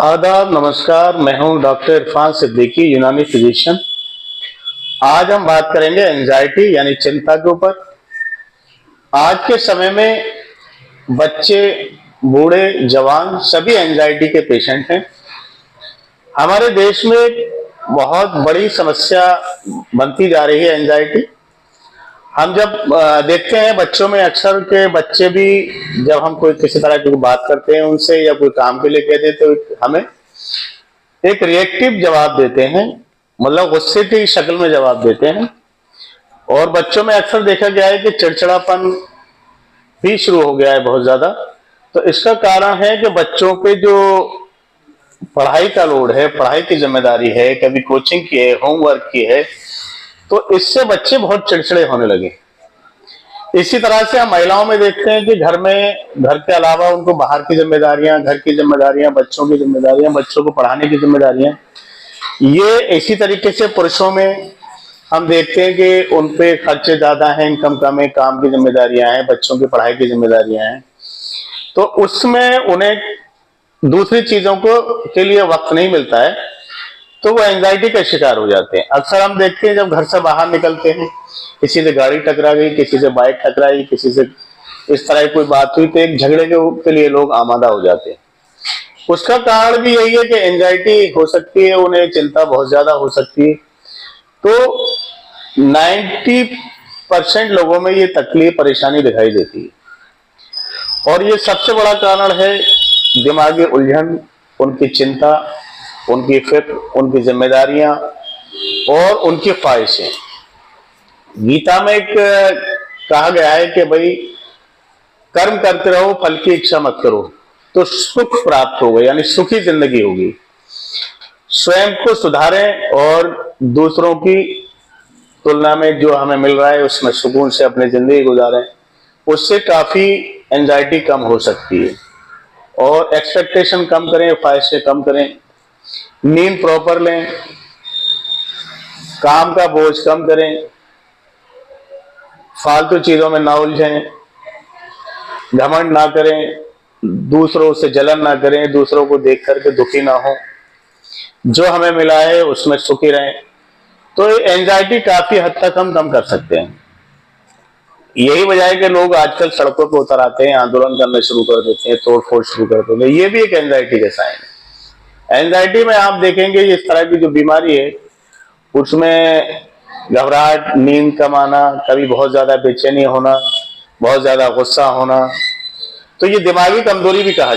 आदाब, नमस्कार। मैं हूं डॉक्टर इरफान सिद्दीकी, यूनानी फिजिशियन। आज हम बात करेंगे एंजाइटी यानी चिंता के ऊपर। आज के समय में बच्चे, बूढ़े, जवान सभी एंजाइटी के पेशेंट हैं। हमारे देश में बहुत बड़ी समस्या बनती जा रही है एंजाइटी। हम जब देखते हैं बच्चों में, अक्सर के बच्चे भी जब हम कोई किसी तरह की बात करते हैं उनसे या कोई काम के लिए कहते हैं तो हमें एक रिएक्टिव जवाब देते हैं, मतलब गुस्से की शक्ल में जवाब देते हैं। और बच्चों में अक्सर देखा गया है कि चिड़चिड़ापन भी शुरू हो गया है बहुत ज्यादा। तो इसका कारण है कि बच्चों पे जो पढ़ाई का लोड है, पढ़ाई की जिम्मेदारी है, कभी कोचिंग की है, होमवर्क की है, तो इससे बच्चे बहुत चिड़चिड़े होने लगे। इसी तरह से हम महिलाओं में देखते हैं कि घर में, घर के अलावा उनको बाहर की जिम्मेदारियां, घर की जिम्मेदारियां, बच्चों की जिम्मेदारियां, बच्चों को पढ़ाने की जिम्मेदारियां, ये इसी तरीके से पुरुषों में हम देखते हैं कि उन पे खर्चे ज्यादा हैं, इनकम कम है, काम की जिम्मेदारियां हैं, बच्चों की पढ़ाई की जिम्मेदारियां हैं। तो उसमें उन्हें दूसरी चीजों को के लिए वक्त नहीं मिलता है, तो वो एंजाइटी का शिकार हो जाते हैं। अक्सर हम देखते हैं जब घर से बाहर निकलते हैं, किसी से गाड़ी टकरा गई, किसी से बाइक टकराई, किसी से इस तरह की कोई बात हुई, तो एक झगड़े के लिए लोग आमादा हो जाते हैं। उसका कारण भी यही है कि एंजाइटी हो सकती है, उन्हें चिंता बहुत ज्यादा हो सकती है। तो 90% लोगों में ये तकलीफ, परेशानी दिखाई देती है। और ये सबसे बड़ा कारण है दिमागी उलझन, उनकी चिंता, उनकी फिक्र, उनकी जिम्मेदारियां और उनकी ख्वाहिशें। गीता में एक कहा गया है कि भाई कर्म करते रहो, फल की इच्छा मत करो, तो सुख प्राप्त होगा, यानी सुखी जिंदगी होगी। स्वयं को सुधारें और दूसरों की तुलना में जो हमें मिल रहा है उसमें सुकून से अपनी जिंदगी गुजारें। उससे काफी एंजाइटी कम हो सकती है। और एक्सपेक्टेशन कम करें, ख्वाहिशें कम करें, नींद प्रॉपर लें, काम का बोझ कम करें, फालतू चीजों में ना उलझें, घमंड ना करें, दूसरों से जलन ना करें, दूसरों को देख करके दुखी ना हो, जो हमें मिला है उसमें सुखी रहें। तो एंजाइटी काफी हद तक हम कम कर सकते हैं। यही वजह है कि लोग आजकल सड़कों पर उतर आते हैं, आंदोलन करने शुरू कर देते हैं, तोड़फोड़ शुरू कर देते हैं। ये भी एक एंजाइटी का साइन है। एंजाइटी में आप देखेंगे इस तरह की जो बीमारी है उसमें घबराहट, नींद कम आना, कभी बहुत ज्यादा बेचैनी होना, बहुत ज्यादा गुस्सा होना, तो ये दिमागी कमजोरी भी कहा